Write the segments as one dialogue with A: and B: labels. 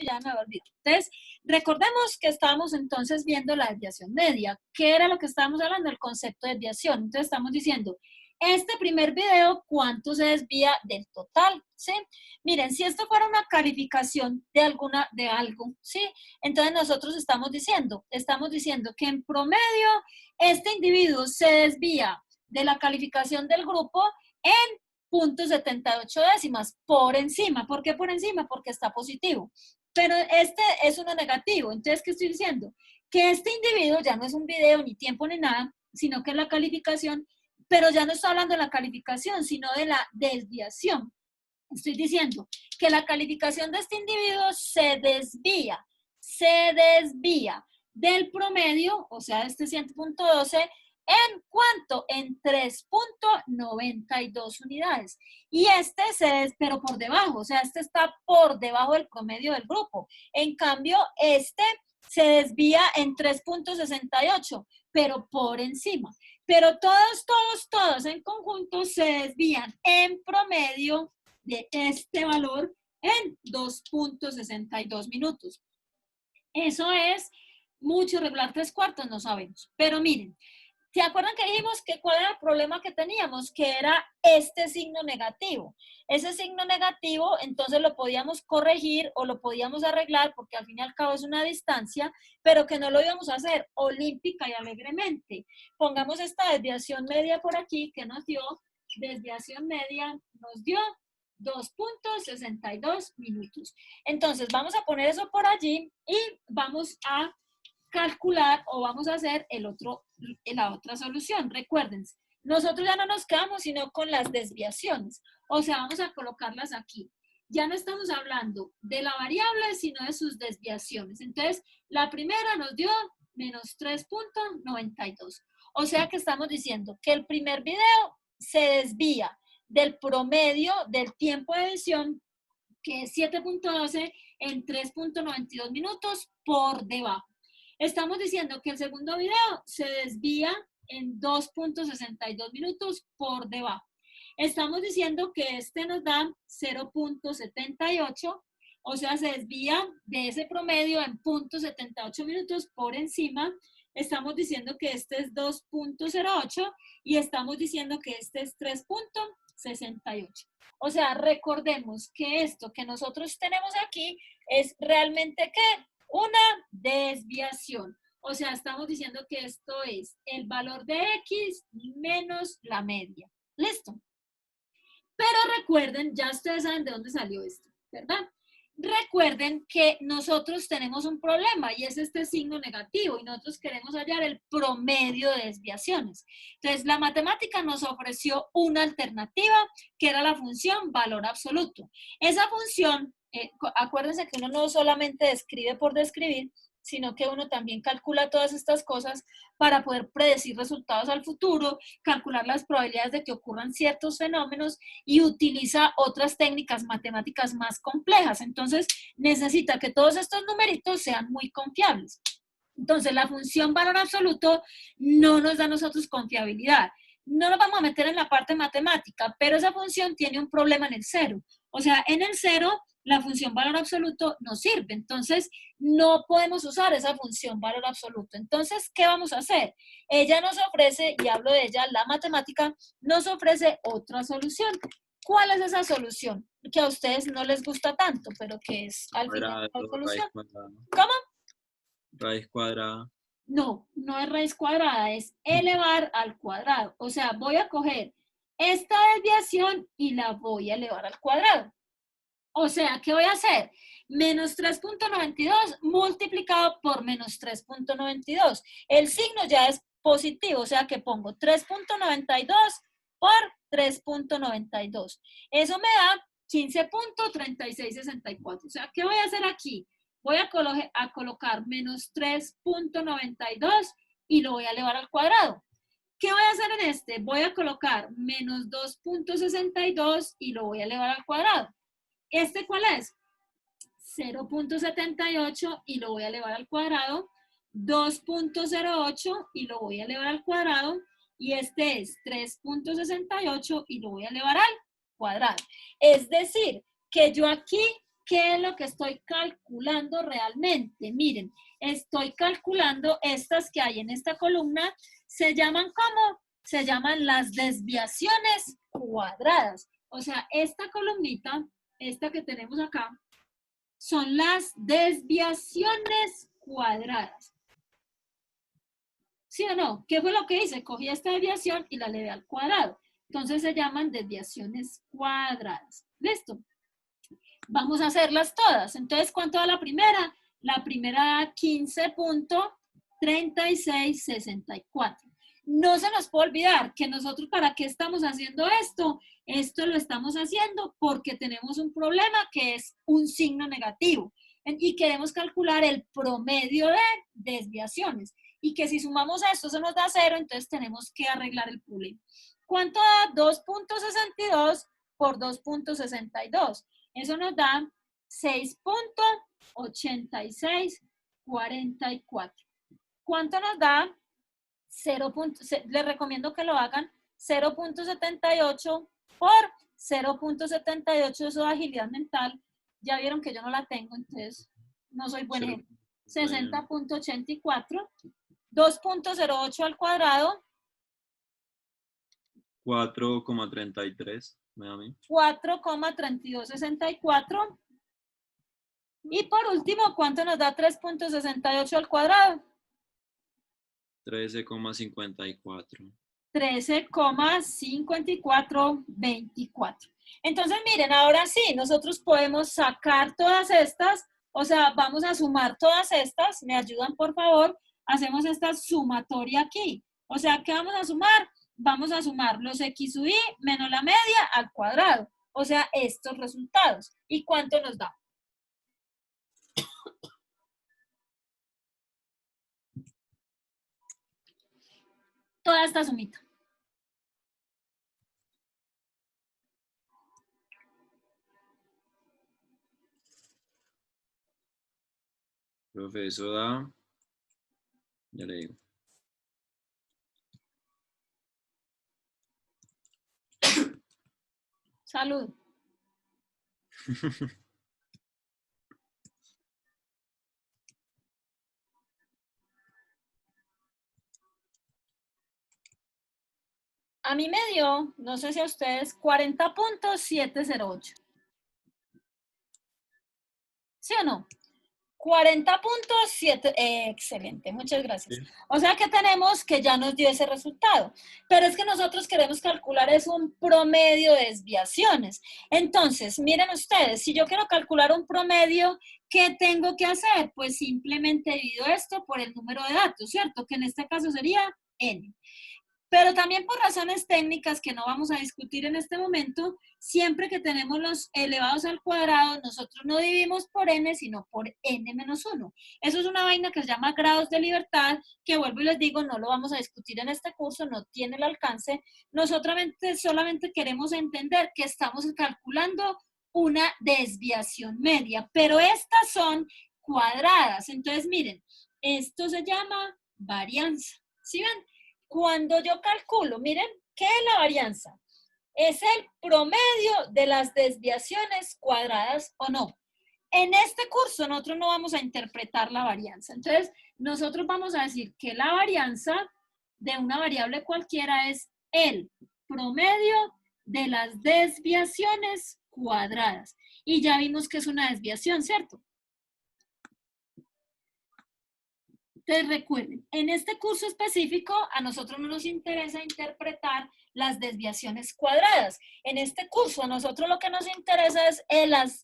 A: ya me olvidó. Entonces, recordemos que estábamos entonces viendo la desviación media. ¿Qué era lo que estábamos hablando? El concepto de desviación. Entonces, estamos diciendo, este primer video, ¿cuánto se desvía del total? ¿Sí? Miren, si esto fuera una calificación de algo, ¿sí? Entonces, nosotros estamos diciendo que en promedio, este individuo se desvía de la calificación del grupo en 0.78 décimas por encima. ¿Por qué por encima? Porque está positivo. Pero este es uno negativo. Entonces, ¿qué estoy diciendo? Que este individuo ya no es un video, ni tiempo, ni nada, sino que es la calificación, pero ya no estoy hablando de la calificación, sino de la desviación. Estoy diciendo que la calificación de este individuo se desvía del promedio, o sea, de este 100.12, ¿en cuánto? En 3.92 unidades. Y pero por debajo, o sea, este está por debajo del promedio del grupo. En cambio, este se desvía en 3.68, pero por encima. Pero todos en conjunto se desvían en promedio de este valor en 2.62 minutos. Eso es mucho, regular 3/4, no sabemos. Pero miren, ¿se acuerdan que dijimos que cuál era el problema que teníamos? Que era este signo negativo. Ese signo negativo, entonces lo podíamos corregir o lo podíamos arreglar, porque al fin y al cabo es una distancia, pero que no lo íbamos a hacer olímpica y alegremente. Pongamos esta desviación media por aquí, que nos dio, desviación media nos dio 2.62 minutos. Entonces, vamos a poner eso por allí y vamos a calcular o vamos a hacer la otra solución. Recuerden, nosotros ya no nos quedamos sino con las desviaciones. O sea, vamos a colocarlas aquí. Ya no estamos hablando de la variable, sino de sus desviaciones. Entonces, la primera nos dio menos 3.92. O sea que estamos diciendo que el primer video se desvía del promedio del tiempo de edición, que es 7.12 en 3.92 minutos por debajo. Estamos diciendo que el segundo video se desvía en 2.62 minutos por debajo. Estamos diciendo que este nos da 0.78, o sea, se desvía de ese promedio en 0.78 minutos por encima. Estamos diciendo que este es 2.08 y estamos diciendo que este es 3.68. O sea, recordemos que esto que nosotros tenemos aquí es realmente ¿qué? Una desviación. O sea, estamos diciendo que esto es el valor de X menos la media. ¿Listo? Pero recuerden, ya ustedes saben de dónde salió esto, ¿verdad? Recuerden que nosotros tenemos un problema y es este signo negativo y nosotros queremos hallar el promedio de desviaciones. Entonces, la matemática nos ofreció una alternativa que era la función valor absoluto. Esa función, acuérdense que uno no solamente describe por describir, sino que uno también calcula todas estas cosas para poder predecir resultados al futuro, calcular las probabilidades de que ocurran ciertos fenómenos y utiliza otras técnicas matemáticas más complejas. Entonces, necesita que todos estos numeritos sean muy confiables. Entonces, la función valor absoluto no nos da a nosotros confiabilidad. No nos vamos a meter en la parte matemática, pero esa función tiene un problema en el cero. O sea, en el cero, la función valor absoluto no sirve. Entonces, no podemos usar esa función valor absoluto. Entonces, ¿qué vamos a hacer? Ella nos ofrece, y hablo de ella, la matemática, nos ofrece otra solución. ¿Cuál es esa solución? Que a ustedes no les gusta tanto, pero que es al final la solución. ¿Cómo?
B: Raíz cuadrada.
A: No, no es raíz cuadrada, es elevar al cuadrado. O sea, voy a coger esta desviación y la voy a elevar al cuadrado. O sea, ¿qué voy a hacer? Menos 3.92 multiplicado por menos 3.92. El signo ya es positivo, o sea que pongo 3.92 por 3.92. Eso me da 15.3664. O sea, ¿qué voy a hacer aquí? Voy a colocar menos 3.92 y lo voy a elevar al cuadrado. ¿Qué voy a hacer en este? Voy a colocar menos 2.62 y lo voy a elevar al cuadrado. ¿Este cuál es? 0.78 y lo voy a elevar al cuadrado. 2.08 y lo voy a elevar al cuadrado. Y este es 3.68 y lo voy a elevar al cuadrado. Es decir, que yo aquí ¿qué es lo que estoy calculando realmente? Miren, estoy calculando estas que hay en esta columna, se llaman ¿cómo? Se llaman las desviaciones cuadradas. O sea, esta columnita, esta que tenemos acá, son las desviaciones cuadradas. ¿Sí o no? ¿Qué fue lo que hice? Cogí esta desviación y la elevé al cuadrado. Entonces se llaman desviaciones cuadradas. ¿Listo? Vamos a hacerlas todas. Entonces, ¿cuánto da la primera? La primera da 15.3664. No se nos puede olvidar que nosotros, ¿para qué estamos haciendo esto? Esto lo estamos haciendo porque tenemos un problema que es un signo negativo y queremos calcular el promedio de desviaciones. Y que si sumamos esto, se nos da 0, entonces tenemos que arreglar el problema. ¿Cuánto da 2.62 por 2.62? Eso nos da 6.8644. ¿Cuánto nos da? 0. Les recomiendo que lo hagan 0.78 por 0.78, eso de agilidad mental. Ya vieron que yo no la tengo, entonces no soy buen ejemplo. 60.84. 2.08 al cuadrado.
B: 4,33. Me da a mí.
A: 4,3264. Y por último, ¿cuánto nos da 3.68 al cuadrado?
B: 13,54.
A: 13,5424. Entonces, miren, ahora sí, nosotros podemos sacar todas estas, o sea, vamos a sumar todas estas. ¿Me ayudan, por favor? Hacemos esta sumatoria aquí. O sea, ¿qué vamos a sumar? Vamos a sumar los x sub i menos la media al cuadrado. O sea, estos resultados. ¿Y cuánto nos da? Toda esta sumita.
B: Profe, eso da. Ya le digo.
A: Salud. A mí me dio, no sé si a ustedes, 40.708. ¿Sí o no? 40.7, excelente, muchas gracias.
B: Sí.
A: O sea que tenemos que ya nos dio ese resultado, pero es que nosotros queremos calcular es un promedio de desviaciones. Entonces, miren ustedes, si yo quiero calcular un promedio, ¿qué tengo que hacer? Pues simplemente divido esto por el número de datos, ¿cierto? Que en este caso sería n. Pero también por razones técnicas que no vamos a discutir en este momento, siempre que tenemos los elevados al cuadrado, nosotros no dividimos por n, sino por n menos 1. Eso es una vaina que se llama grados de libertad, que vuelvo y les digo, no lo vamos a discutir en este curso, no tiene el alcance. Nosotros solamente queremos entender que estamos calculando una desviación media, pero estas son cuadradas. Entonces, miren, esto se llama varianza. ¿Sí ven? Cuando yo calculo, miren, ¿qué es la varianza? Es el promedio de las desviaciones cuadradas o no. En este curso nosotros no vamos a interpretar la varianza. Entonces, nosotros vamos a decir que la varianza de una variable cualquiera es el promedio de las desviaciones cuadradas. Y ya vimos que es una desviación, ¿cierto? Entonces recuerden, en este curso específico a nosotros no nos interesa interpretar las desviaciones cuadradas. En este curso a nosotros lo que nos interesa es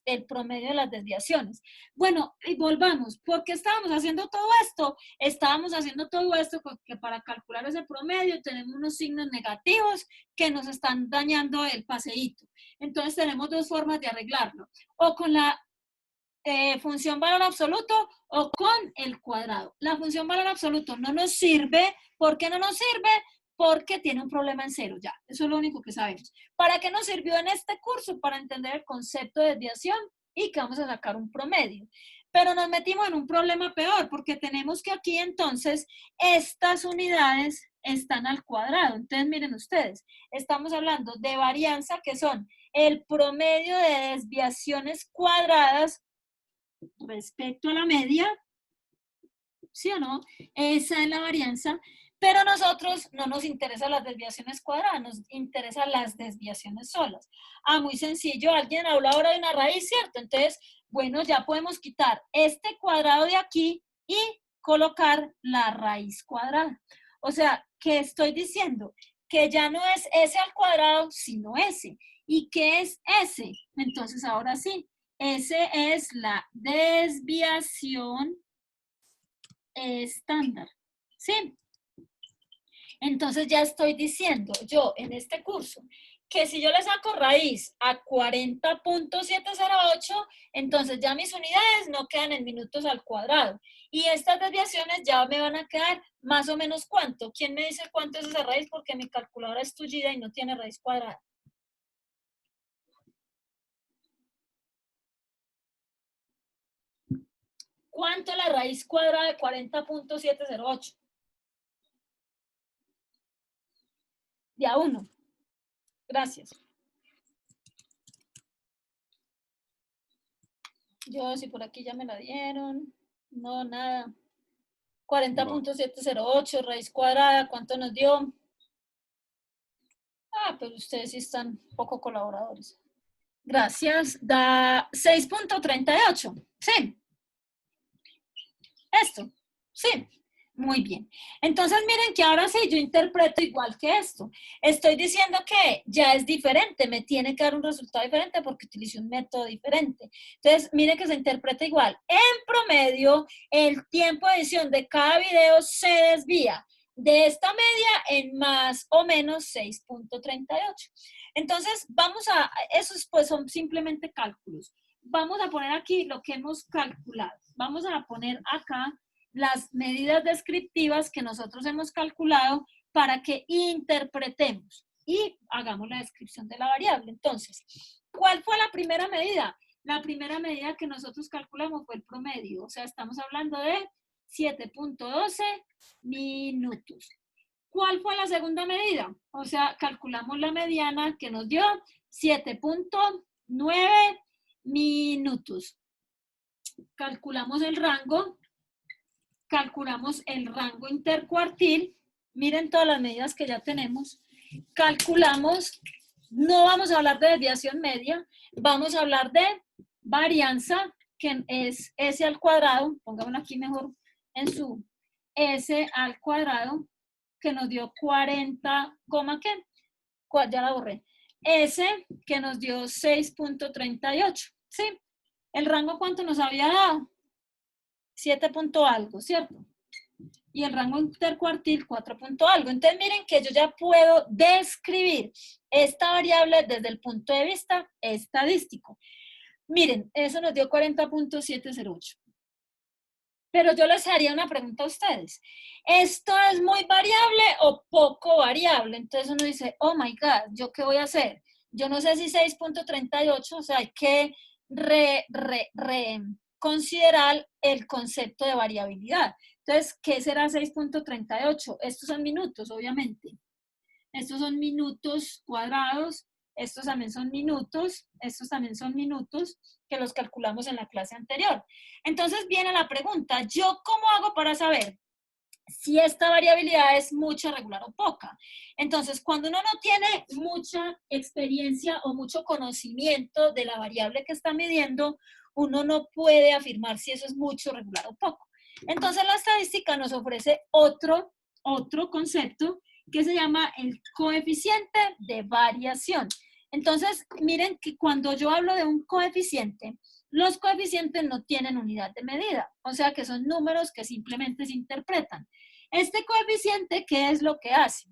A: el promedio de las desviaciones. Bueno, y volvamos. ¿Por qué estábamos haciendo todo esto? Estábamos haciendo todo esto porque para calcular ese promedio tenemos unos signos negativos que nos están dañando el paseíto. Entonces tenemos dos formas de arreglarlo. O con la función valor absoluto o con el cuadrado. La función valor absoluto no nos sirve. ¿Por qué no nos sirve? Porque tiene un problema en cero ya. Eso es lo único que sabemos. ¿Para qué nos sirvió en este curso? Para entender el concepto de desviación y que vamos a sacar un promedio. Pero nos metimos en un problema peor porque tenemos que aquí entonces estas unidades están al cuadrado. Entonces miren ustedes, estamos hablando de varianza que son el promedio de desviaciones cuadradas respecto a la media, ¿sí o no? Esa es la varianza, pero a nosotros no nos interesan las desviaciones cuadradas, nos interesan las desviaciones solas. Ah, muy sencillo, alguien habló ahora de una raíz, ¿cierto? Entonces, bueno, ya podemos quitar este cuadrado de aquí y colocar la raíz cuadrada. O sea, ¿qué estoy diciendo? Que ya no es s al cuadrado, sino s. ¿Y qué es s? Entonces, ahora sí, s es la desviación estándar, ¿sí? Entonces ya estoy diciendo yo en este curso que si yo le saco raíz a 40.708, entonces ya mis unidades no quedan en minutos al cuadrado. Y estas desviaciones ya me van a quedar más o menos ¿cuánto? ¿Quién me dice cuánto es esa raíz? Porque mi calculadora es tullida y no tiene raíz cuadrada. ¿Cuánto es la raíz cuadrada de 40.708? De a 1. Gracias. Yo, si por aquí ya me la dieron. No, nada. 40.708, raíz cuadrada, ¿cuánto nos dio? Ah, pero ustedes sí están poco colaboradores. Gracias. Da 6.38. Sí. Esto. Sí. Muy bien. Entonces, miren que ahora sí yo interpreto igual que esto. Estoy diciendo que ya es diferente, me tiene que dar un resultado diferente porque utilicé un método diferente. Entonces, miren que se interpreta igual. En promedio, el tiempo de edición de cada video se desvía de esta media en más o menos 6.38. Entonces, vamos a, esos pues son simplemente cálculos. Vamos a poner aquí lo que hemos calculado. Vamos a poner acá las medidas descriptivas que nosotros hemos calculado para que interpretemos y hagamos la descripción de la variable. Entonces, ¿cuál fue la primera medida? La primera medida que nosotros calculamos fue el promedio, o sea, estamos hablando de 7.12 minutos. ¿Cuál fue la segunda medida? O sea, calculamos la mediana que nos dio 7.9 minutos. Calculamos el rango intercuartil, miren todas las medidas que ya tenemos, calculamos, no vamos a hablar de desviación media, vamos a hablar de varianza, que es S al cuadrado, pongámoslo aquí mejor en su S al cuadrado, que nos dio 40, ¿qué? Ya la borré. S, que nos dio 6.38, ¿sí? ¿El rango cuánto nos había dado? 7 punto algo, ¿cierto? Y el rango intercuartil 4 punto algo. Entonces miren que yo ya puedo describir esta variable desde el punto de vista estadístico. Miren, eso nos dio 40.708. Pero yo les haría una pregunta a ustedes. ¿Esto es muy variable o poco variable? Entonces uno dice, oh my God, ¿yo qué voy a hacer? Yo no sé si 6.38, o sea, hay que considerar el concepto de variabilidad. Entonces, ¿qué será 6.38? Estos son minutos, obviamente. Estos son minutos cuadrados, estos también son minutos, estos también son minutos que los calculamos en la clase anterior. Entonces viene la pregunta, ¿yo cómo hago para saber si esta variabilidad es mucha, regular o poca? Entonces, cuando uno no tiene mucha experiencia o mucho conocimiento de la variable que está midiendo, uno no puede afirmar si eso es mucho, regular o poco. Entonces, la estadística nos ofrece otro concepto que se llama el coeficiente de variación. Entonces, miren que cuando yo hablo de un coeficiente, los coeficientes no tienen unidad de medida, o sea que son números que simplemente se interpretan. Este coeficiente, ¿qué es lo que hace?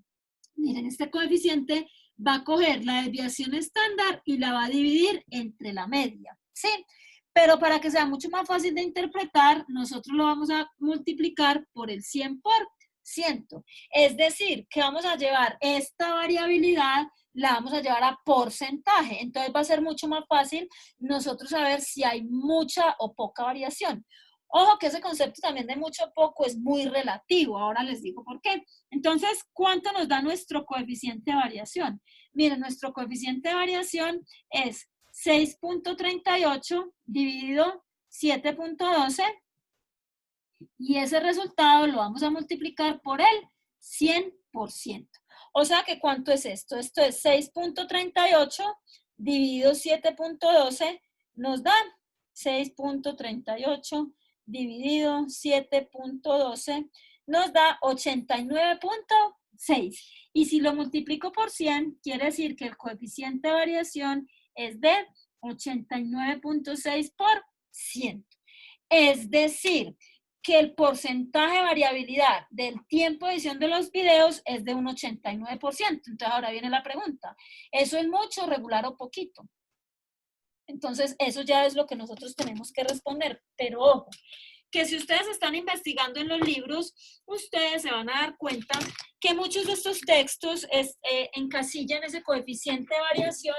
A: Miren, este coeficiente va a coger la desviación estándar y la va a dividir entre la media, ¿sí? Pero para que sea mucho más fácil de interpretar, nosotros lo vamos a multiplicar por el 100%. Es decir, que vamos a llevar esta variabilidad, la vamos a llevar a porcentaje. Entonces va a ser mucho más fácil nosotros saber si hay mucha o poca variación. Ojo que ese concepto también de mucho o poco es muy relativo, ahora les digo por qué. Entonces, ¿cuánto nos da nuestro coeficiente de variación? Miren, nuestro coeficiente de variación es 6.38 dividido 7.12 y ese resultado lo vamos a multiplicar por el 100%. O sea que ¿cuánto es esto? Esto es 6.38 dividido 7.12 nos da 6.38 dividido 7.12 nos da 89.6. Y si lo multiplico por 100, quiere decir que el coeficiente de variación es de 89.6 por 100. Es decir, que el porcentaje de variabilidad del tiempo de edición de los videos es de un 89%. Entonces ahora viene la pregunta, ¿eso es mucho, regular o poquito? Entonces eso ya es lo que nosotros tenemos que responder, pero ojo, que si ustedes están investigando en los libros, ustedes se van a dar cuenta que muchos de estos textos encasillan ese coeficiente de variación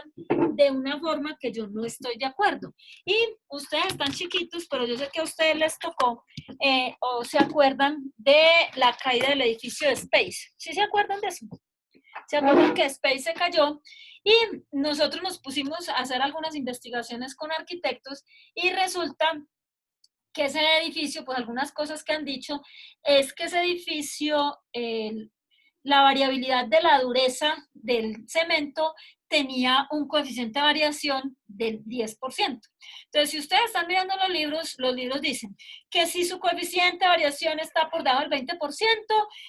A: de una forma que yo no estoy de acuerdo. Y ustedes están chiquitos, pero yo sé que a ustedes les tocó o se acuerdan de la caída del edificio de Space. ¿Sí se acuerdan de eso? ¿Se acuerdan que Space se cayó? Y nosotros nos pusimos a hacer algunas investigaciones con arquitectos y resulta que ese edificio, pues algunas cosas que han dicho, es que ese edificio, la variabilidad de la dureza del cemento tenía un coeficiente de variación del 10%. Entonces, si ustedes están mirando los libros dicen que si su coeficiente de variación está por debajo del 20%,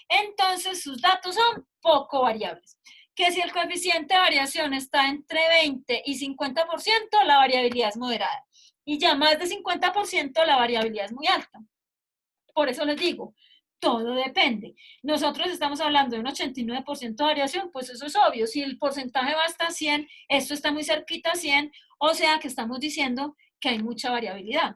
A: entonces sus datos son poco variables. Que si el coeficiente de variación está entre 20 y 50%, la variabilidad es moderada. Y ya más de 50% la variabilidad es muy alta. Por eso les digo, todo depende. Nosotros estamos hablando de un 89% de variación, pues eso es obvio. Si el porcentaje va hasta 100, esto está muy cerquita a 100, o sea que estamos diciendo que hay mucha variabilidad.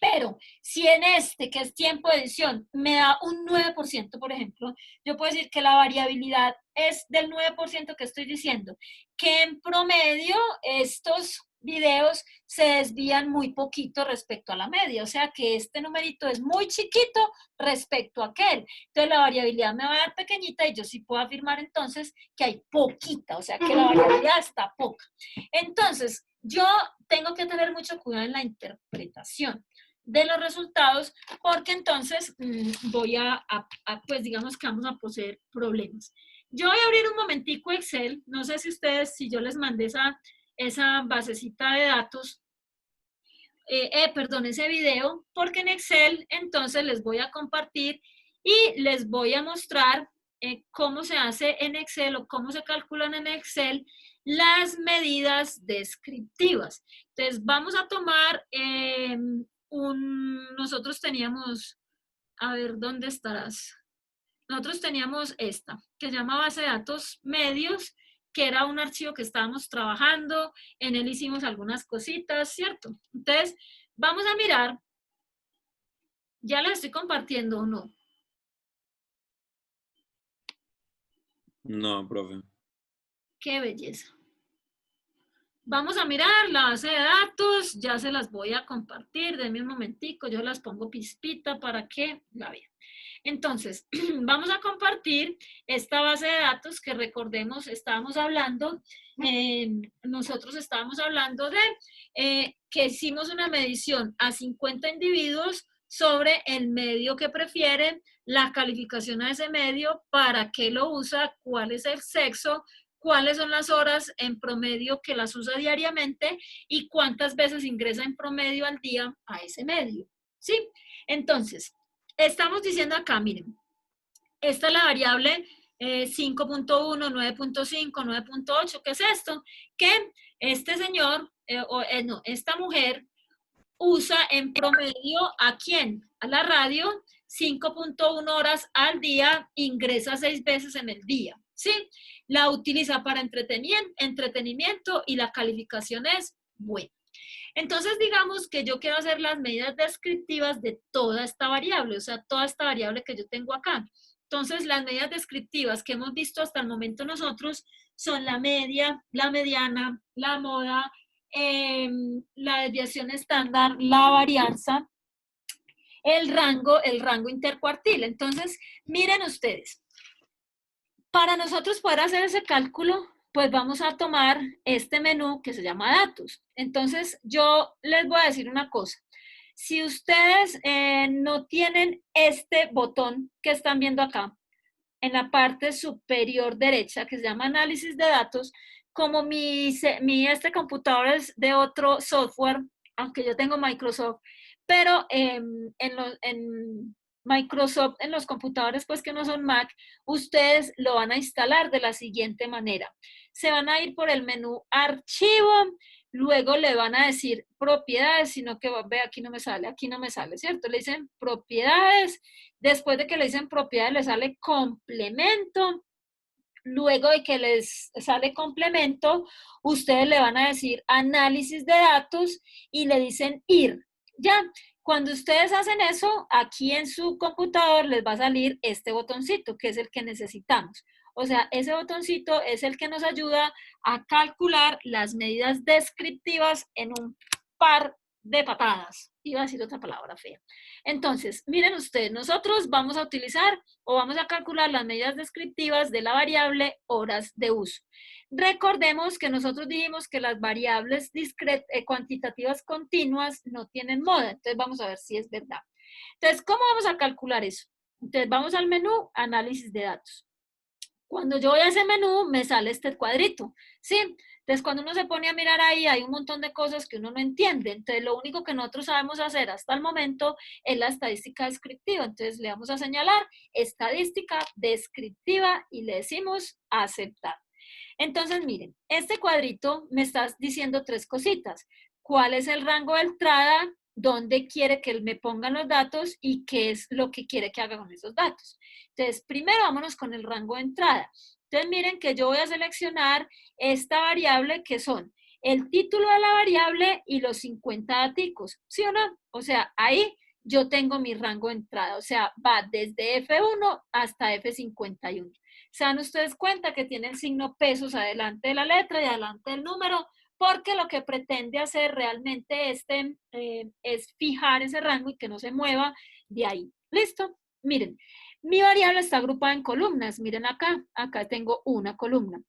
A: Pero si en este, que es tiempo de edición, me da un 9%, por ejemplo, yo puedo decir que la variabilidad es del 9% que estoy diciendo, que en promedio estos videos se desvían muy poquito respecto a la media, o sea que este numerito es muy chiquito respecto a aquel. Entonces la variabilidad me va a dar pequeñita y yo sí puedo afirmar entonces que hay poquita, o sea que la variabilidad está poca. Entonces, yo tengo que tener mucho cuidado en la interpretación de los resultados, porque entonces voy pues digamos que vamos a poseer problemas. Yo voy a abrir un momentico Excel, no sé si ustedes, si yo les mandé esa basecita de datos, perdón, ese video, porque en Excel entonces les voy a compartir y les voy a mostrar cómo se hace en Excel o cómo se calculan en Excel las medidas descriptivas. Entonces vamos a tomar nosotros teníamos, a ver, ¿dónde estarás? Nosotros teníamos esta, que se llama base de datos medios, que era un archivo que estábamos trabajando, en él hicimos algunas cositas, ¿cierto? Entonces, vamos a mirar, ¿ya les estoy compartiendo o no?
B: No, profe.
A: ¡Qué belleza! Vamos a mirar la base de datos, ya se las voy a compartir, denme un momentico, yo las pongo pispita para que la vean. Entonces, vamos a compartir esta base de datos que recordemos, estábamos hablando, nosotros estábamos hablando de que hicimos una medición a 50 individuos sobre el medio que prefieren, la calificación a ese medio, para qué lo usa, cuál es el sexo, cuáles son las horas en promedio que las usa diariamente y cuántas veces ingresa en promedio al día a ese medio, ¿sí? Entonces, estamos diciendo acá, miren, esta es la variable 5.1, 9.5, 9.8, ¿qué es esto? Que este señor, no, esta mujer usa en promedio, ¿a quién? A la radio, 5.1 horas al día, ingresa 6 veces en el día, ¿sí? La utiliza para entretenimiento y la calificación es buena. Entonces, digamos que yo quiero hacer las medidas descriptivas de toda esta variable, o sea, toda esta variable que yo tengo acá. Entonces, las medidas descriptivas que hemos visto hasta el momento nosotros son la media, la mediana, la moda, la desviación estándar, la varianza, el rango intercuartil. Entonces, miren ustedes, para nosotros poder hacer ese cálculo, pues vamos a tomar este menú que se llama datos. Entonces, yo les voy a decir una cosa. Si ustedes no tienen este botón que están viendo acá, en la parte superior derecha, que se llama análisis de datos, como este computador es de otro software, aunque yo tengo Microsoft, pero en Microsoft, en los computadores pues que no son Mac, ustedes lo van a instalar de la siguiente manera. Se van a ir por el menú archivo, luego le van a decir propiedades, sino que ve, aquí no me sale, ¿cierto? Le dicen propiedades, después de que le dicen propiedades le sale complemento, luego de que les sale complemento, ustedes le van a decir análisis de datos y le dicen ir, ¿ya? Cuando ustedes hacen eso, aquí en su computador les va a salir este botoncito, que es el que necesitamos. O sea, ese botoncito es el que nos ayuda a calcular las medidas descriptivas en un par de patadas. Iba a decir otra palabra fea. Entonces, miren ustedes, nosotros vamos a utilizar o vamos a calcular las medidas descriptivas de la variable horas de uso. Recordemos que nosotros dijimos que las variables cuantitativas continuas no tienen moda. Entonces, vamos a ver si es verdad. Entonces, ¿cómo vamos a calcular eso? Entonces, vamos al menú, análisis de datos. Cuando yo voy a ese menú, me sale este cuadrito, ¿sí? Entonces, cuando uno se pone a mirar ahí, hay un montón de cosas que uno no entiende. Entonces, lo único que nosotros sabemos hacer hasta el momento es la estadística descriptiva. Entonces, le vamos a señalar estadística descriptiva y le decimos aceptar. Entonces, miren, este cuadrito me está diciendo tres cositas. ¿Cuál es el rango de entrada? ¿Dónde quiere que me pongan los datos? Y qué es lo que quiere que haga con esos datos. Entonces, primero vámonos con el rango de entrada. Entonces, miren que yo voy a seleccionar esta variable que son el título de la variable y los 50 daticos, ¿sí o no? O sea, ahí yo tengo mi rango de entrada, o sea, va desde F1 hasta F51. Se dan ustedes cuenta que tiene el signo pesos adelante de la letra y adelante del número, porque lo que pretende hacer realmente es fijar ese rango y que no se mueva de ahí. ¿Listo? Miren, mi variable está agrupada en columnas. Miren acá tengo una columna.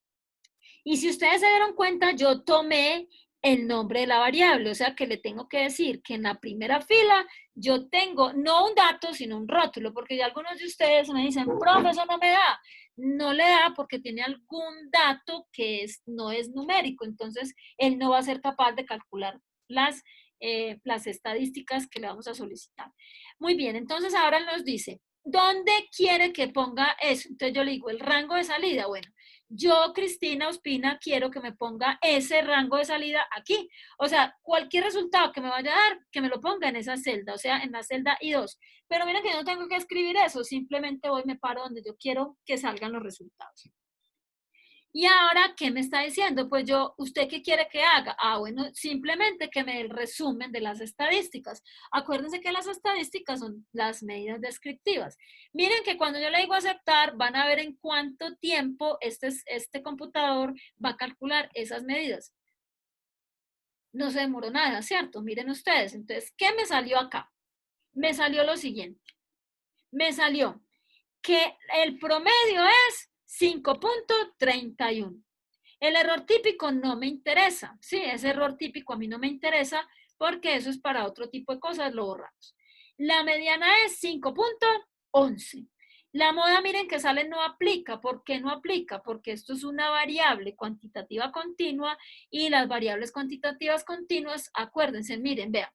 A: Y si ustedes se dieron cuenta, yo tomé el nombre de la variable, o sea que le tengo que decir que en la primera fila yo tengo no un dato, sino un rótulo, porque ya algunos de ustedes me dicen, profe, eso no me da. No le da porque tiene algún dato que no es numérico, entonces él no va a ser capaz de calcular las estadísticas que le vamos a solicitar. Muy bien, entonces ahora nos dice, ¿dónde quiere que ponga eso? Entonces yo le digo, el rango de salida, bueno, yo, Cristina Ospina, quiero que me ponga ese rango de salida aquí. O sea, cualquier resultado que me vaya a dar, que me lo ponga en esa celda, o sea, en la celda I2. Pero miren que yo no tengo que escribir eso, simplemente voy, me paro donde yo quiero que salgan los resultados. Y ahora, ¿qué me está diciendo? Pues yo, ¿usted qué quiere que haga? Ah, bueno, simplemente que me dé el resumen de las estadísticas. Acuérdense que las estadísticas son las medidas descriptivas. Miren que cuando yo le digo aceptar, van a ver en cuánto tiempo este computador va a calcular esas medidas. No se demoró nada, ¿cierto? Miren ustedes. Entonces, ¿qué me salió acá? Me salió lo siguiente. Me salió que el promedio es 5.31. El error típico no me interesa, sí, ese error típico a mí no me interesa porque eso es para otro tipo de cosas, lo borramos. La mediana es 5.11. La moda, miren que sale no aplica. ¿Por qué no aplica? Porque esto es una variable cuantitativa continua y las variables cuantitativas continuas, acuérdense, miren, vean.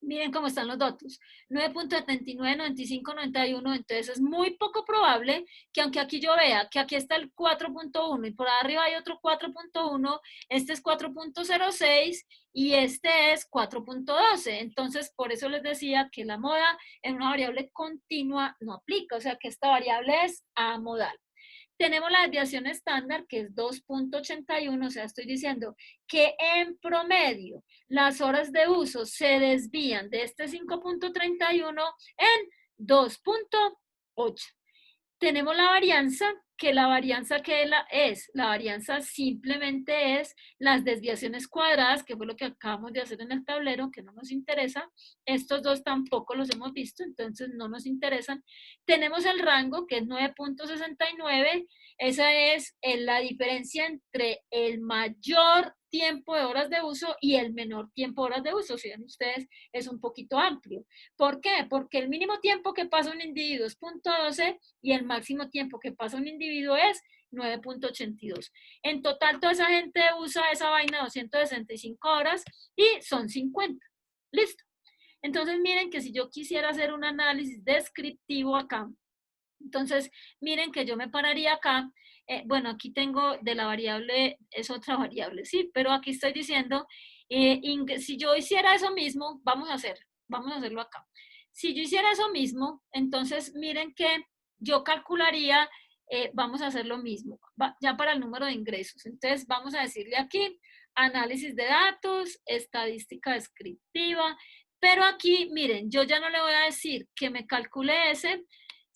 A: Miren cómo están los datos. 9.79, 95, 91. Entonces es muy poco probable que aunque aquí yo vea que aquí está el 4.1 y por arriba hay otro 4.1, este es 4.06 y este es 4.12. Entonces por eso les decía que la moda en una variable continua no aplica. O sea que esta variable es amodal. Tenemos la desviación estándar, que es 2.81, o sea, estoy diciendo que en promedio las horas de uso se desvían de este 5.31 en 2.8. Tenemos la varianza, que la varianza es, la varianza simplemente es las desviaciones cuadradas, que fue lo que acabamos de hacer en el tablero, que no nos interesa. Estos dos tampoco los hemos visto, entonces no nos interesan. Tenemos el rango, que es 9.69, esa es la diferencia entre el mayor tiempo de horas de uso y el menor tiempo de horas de uso. Si ven ustedes, es un poquito amplio. ¿Por qué? Porque el mínimo tiempo que pasa un individuo es 0.12 y el máximo tiempo que pasa un individuo es 9.82. En total, toda esa gente usa esa vaina 265 horas y son 50. Listo. Entonces, miren que si yo quisiera hacer un análisis descriptivo acá, entonces, miren que yo me pararía acá. Bueno, aquí tengo de la variable, es otra variable, sí, pero aquí estoy diciendo, si yo hiciera eso mismo, vamos a hacerlo acá. Si yo hiciera eso mismo, entonces miren que yo calcularía, vamos a hacer lo mismo, ya para el número de ingresos. Entonces, vamos a decirle aquí, análisis de datos, estadística descriptiva, pero aquí, miren, yo ya no le voy a decir que me calcule ese,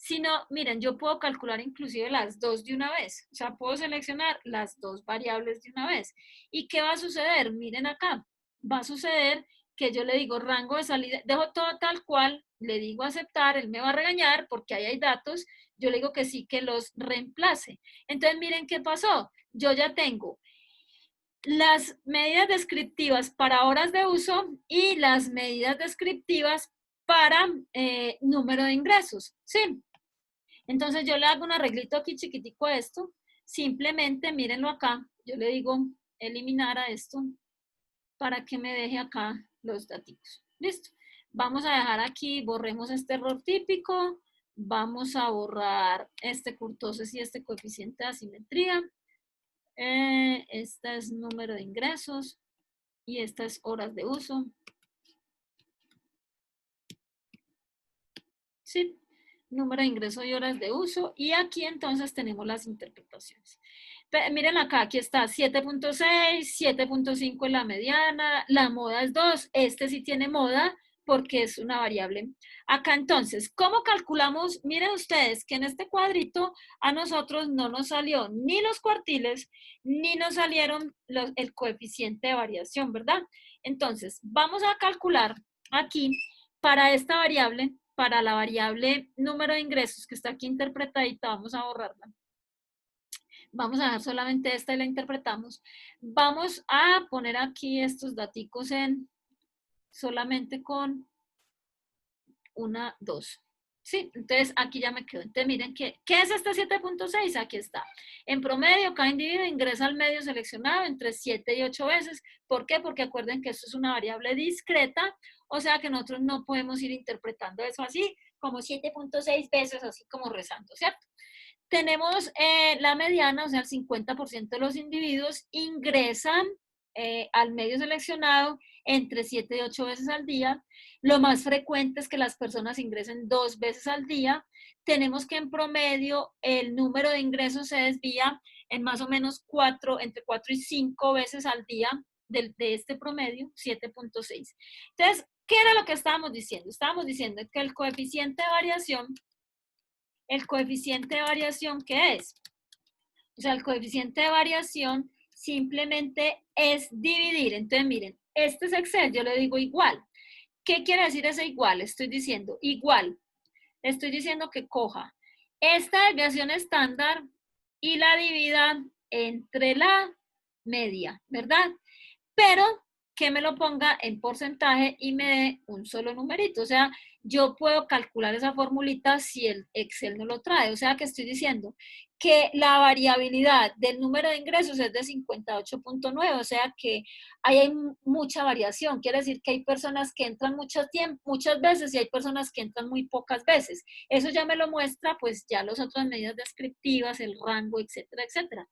A: sino, miren, yo puedo calcular inclusive las dos de una vez. O sea, puedo seleccionar las dos variables de una vez. ¿Y qué va a suceder? Miren acá. Va a suceder que yo le digo rango de salida, dejo todo tal cual, le digo aceptar, él me va a regañar porque ahí hay datos, yo le digo que sí, que los reemplace. Entonces, miren qué pasó. Yo ya tengo las medidas descriptivas para horas de uso y las medidas descriptivas para número de ingresos. ¿Sí? Entonces yo le hago un arreglito aquí chiquitico a esto, simplemente mírenlo acá, yo le digo eliminar a esto para que me deje acá los datos. Listo. Vamos a dejar aquí, borremos este error típico, vamos a borrar este kurtosis y este coeficiente de asimetría. Este es número de ingresos y esta es horas de uso. Sí, número de ingreso y horas de uso. Y aquí entonces tenemos las interpretaciones. Miren acá, aquí está 7.6, 7.5 es la mediana, la moda es 2, este sí tiene moda porque es una variable. Acá entonces, ¿cómo calculamos? Miren ustedes que en este cuadrito a nosotros no nos salió ni los cuartiles, ni nos salieron el coeficiente de variación, ¿verdad? Entonces, vamos a calcular aquí para esta variable, para la variable número de ingresos que está aquí interpretadita, vamos a borrarla. Vamos a dejar solamente esta y la interpretamos. Vamos a poner aquí estos daticos en solamente con 1, 2. Sí, entonces aquí ya me quedo. Entonces miren, ¿qué es este 7.6? Aquí está. En promedio, cada individuo ingresa al medio seleccionado entre 7 y 8 veces. ¿Por qué? Porque acuerden que esto es una variable discreta, o sea que nosotros no podemos ir interpretando eso así, como 7.6 veces, así como rezando, ¿cierto? Tenemos la mediana, o sea, el 50% de los individuos ingresan al medio seleccionado entre 7 y 8 veces al día. Lo más frecuente es que las personas ingresen 2 veces al día. Tenemos que en promedio el número de ingresos se desvía en más o menos entre 4 y 5 veces al día de este promedio, 7.6. Entonces, ¿qué era lo que estábamos diciendo? Estábamos diciendo que el coeficiente de variación, ¿qué es? O sea, el coeficiente de variación simplemente es dividir. Entonces, miren, este es Excel, yo le digo igual. ¿Qué quiere decir ese igual? Estoy diciendo igual. Estoy diciendo que coja esta desviación estándar y la divida entre la media, ¿verdad? Pero que me lo ponga en porcentaje y me dé un solo numerito. O sea, yo puedo calcular esa formulita si el Excel no lo trae. O sea, que estoy diciendo que la variabilidad del número de ingresos es de 58.9, o sea que ahí hay mucha variación. Quiere decir que hay personas que entran muchas veces y hay personas que entran muy pocas veces. Eso ya me lo muestra, pues ya las otras medidas descriptivas, el rango, etcétera, etcétera.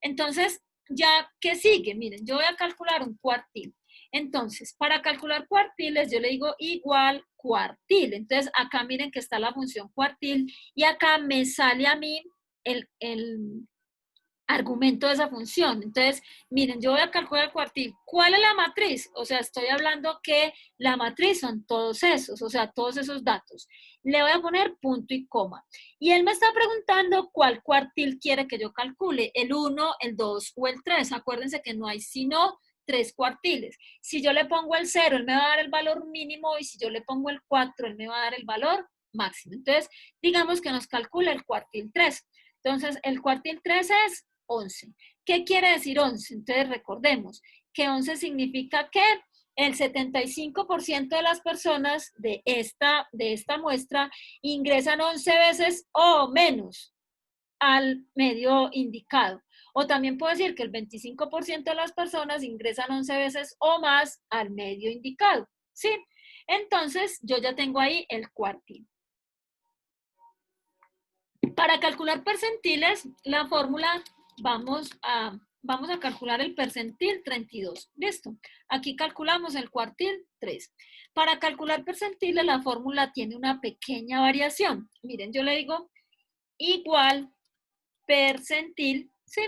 A: Entonces, ya, ¿qué sigue? Miren, yo voy a calcular un cuartil. Entonces, para calcular cuartiles, yo le digo igual cuartil. Entonces, acá miren que está la función cuartil y acá me sale a mí argumento de esa función. Entonces, miren, yo voy a calcular el cuartil. ¿Cuál es la matriz? O sea, estoy hablando que la matriz son todos esos, o sea, todos esos datos. Le voy a poner punto y coma. Y él me está preguntando cuál cuartil quiere que yo calcule, el 1, el 2 o el 3. Acuérdense que no hay sino 3 cuartiles. Si yo le pongo el 0, él me va a dar el valor mínimo, y si yo le pongo el 4, él me va a dar el valor máximo. Entonces, digamos que nos calcula el cuartil 3. Entonces, el cuartil 3 es 11. ¿Qué quiere decir 11? Entonces, recordemos que 11 significa que el 75% de las personas de esta muestra ingresan 11 veces o menos al medio indicado. O también puedo decir que el 25% de las personas ingresan 11 veces o más al medio indicado. ¿Sí? Entonces, yo ya tengo ahí el cuartil. Para calcular percentiles, la fórmula, vamos a calcular el percentil 32. Listo. Aquí calculamos el cuartil 3. Para calcular percentiles, la fórmula tiene una pequeña variación. Miren, yo le digo igual percentil, ¿sí?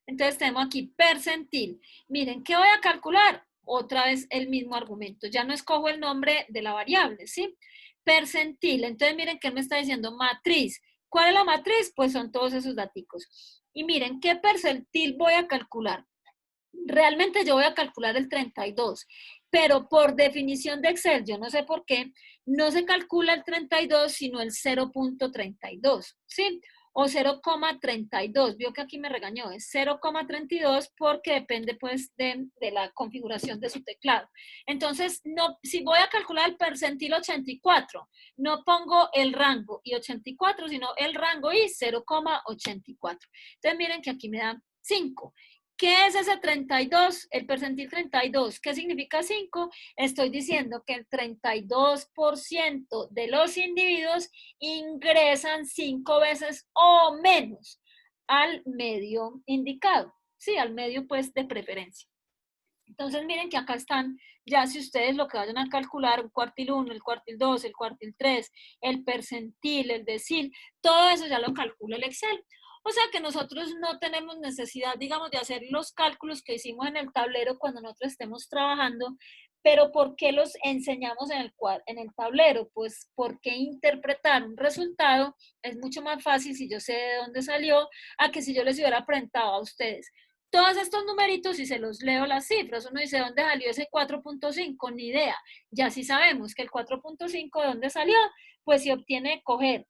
A: Entonces tenemos aquí percentil. Miren, ¿qué voy a calcular? Otra vez el mismo argumento. Ya no escojo el nombre de la variable, ¿sí? Percentil. Entonces miren que me está diciendo matriz. ¿Cuál es la matriz? Pues son todos esos daticos. Y miren, ¿qué percentil voy a calcular? Realmente yo voy a calcular el 32, pero por definición de Excel, yo no sé por qué, no se calcula el 32, sino el 0.32, ¿sí? O 0,32, vio que aquí me regañó, es 0,32 porque depende pues de la configuración de su teclado. Entonces, no, si voy a calcular el percentil 84, no pongo el rango y 84, sino el rango y 0,84. Entonces, miren que aquí me da 5. ¿Qué es ese 32? El percentil 32. ¿Qué significa 5? Estoy diciendo que el 32% de los individuos ingresan 5 veces o menos al medio indicado. Sí, al medio pues de preferencia. Entonces miren que acá están, ya si ustedes lo que vayan a calcular, un cuartil 1, el cuartil 2, el cuartil 3, el percentil, el decil, todo eso ya lo calcula el Excel. O sea que nosotros no tenemos necesidad, digamos, de hacer los cálculos que hicimos en el tablero cuando nosotros estemos trabajando, pero ¿por qué los enseñamos en el tablero? Pues porque interpretar un resultado es mucho más fácil si yo sé de dónde salió, a que si yo les hubiera presentado a ustedes todos estos numeritos y se los leo las cifras. Uno dice, ¿dónde salió ese 4.5? Ni idea. Ya sí sabemos que el 4.5, ¿de dónde salió? Pues se obtiene coger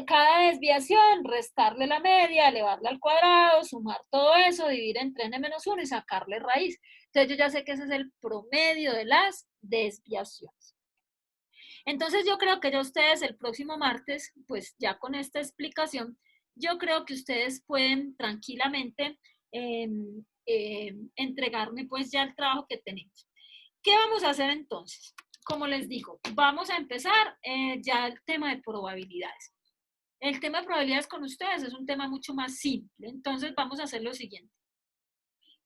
A: cada desviación, restarle la media, elevarla al cuadrado, sumar todo eso, dividir entre n-1 y sacarle raíz. Entonces yo ya sé que ese es el promedio de las desviaciones. Entonces yo creo que ya ustedes el próximo martes, pues ya con esta explicación, yo creo que ustedes pueden tranquilamente entregarme pues ya el trabajo que tenemos. ¿Qué vamos a hacer entonces? Como les digo, vamos a empezar ya el tema de probabilidades. El tema de probabilidades con ustedes es un tema mucho más simple, entonces vamos a hacer lo siguiente.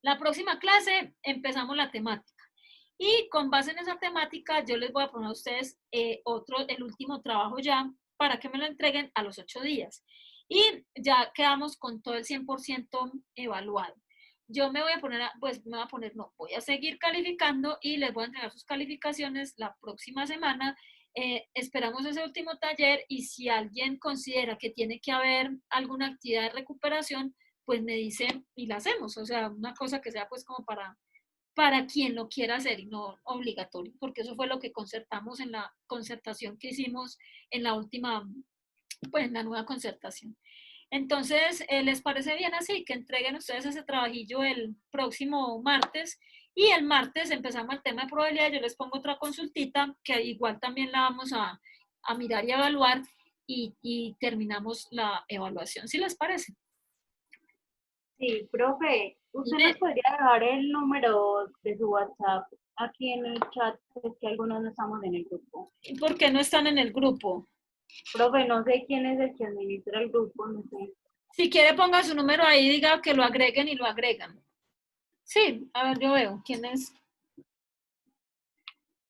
A: La próxima clase empezamos la temática. Y con base en esa temática, yo les voy a poner a ustedes el último trabajo ya, para que me lo entreguen a los 8 días. Y ya quedamos con todo el 100% evaluado. Yo me voy a poner, voy a seguir calificando y les voy a entregar sus calificaciones la próxima semana. Esperamos ese último taller y si alguien considera que tiene que haber alguna actividad de recuperación, pues me dice y la hacemos. O sea, una cosa que sea pues como para quien lo quiera hacer y no obligatorio, porque eso fue lo que concertamos en la concertación que hicimos en la última, pues en la nueva concertación. Entonces, ¿les parece bien así? Que entreguen ustedes ese trabajillo el próximo martes y el martes empezamos el tema de probabilidad. Yo les pongo otra consultita que igual también la vamos a mirar y evaluar y terminamos la evaluación. ¿Sí les parece?
C: Sí, profe, ¿usted nos podría dejar el número de su WhatsApp aquí en el chat? Es que algunos no estamos en el grupo.
A: ¿Y por qué no están en el grupo?
C: Profe, no sé quién es el que administra el grupo, no sé.
A: Si quiere ponga su número ahí, diga que lo agreguen y lo agregan. Sí, a ver, yo veo quién es.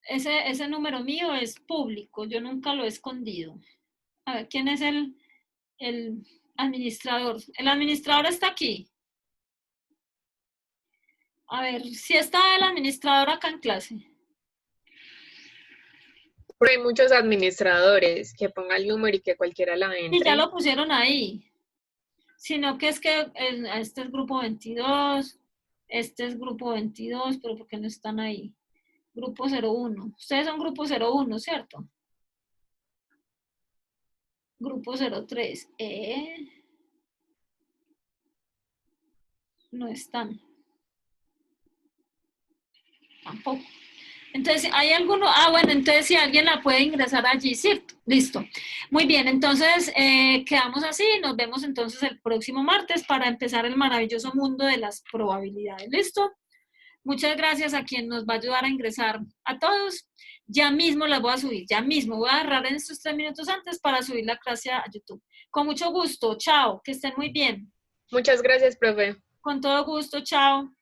A: Ese número mío es público, yo nunca lo he escondido. A ver, ¿quién es el administrador? El administrador está aquí. A ver, si está el administrador acá en clase.
D: Pero hay muchos administradores que ponga el número y que cualquiera la
A: Y
D: entre.
A: ya lo pusieron ahí. Sino que es que este es grupo 22, este es grupo 22, pero ¿por qué no están ahí? Grupo 01. Ustedes son grupo 01, ¿cierto? Grupo 03. No están. Tampoco. Entonces, ¿hay alguno? Ah, bueno, entonces si alguien la puede ingresar allí, ¿cierto? Listo. Muy bien, entonces quedamos así. Nos vemos entonces el próximo martes para empezar el maravilloso mundo de las probabilidades. ¿Listo? Muchas gracias a quien nos va a ayudar a ingresar a todos. Ya mismo las voy a subir, ya mismo. Voy a agarrar en estos 3 minutos antes para subir la clase a YouTube. Con mucho gusto. Chao. Que estén muy bien.
D: Muchas gracias, profe.
A: Con todo gusto. Chao.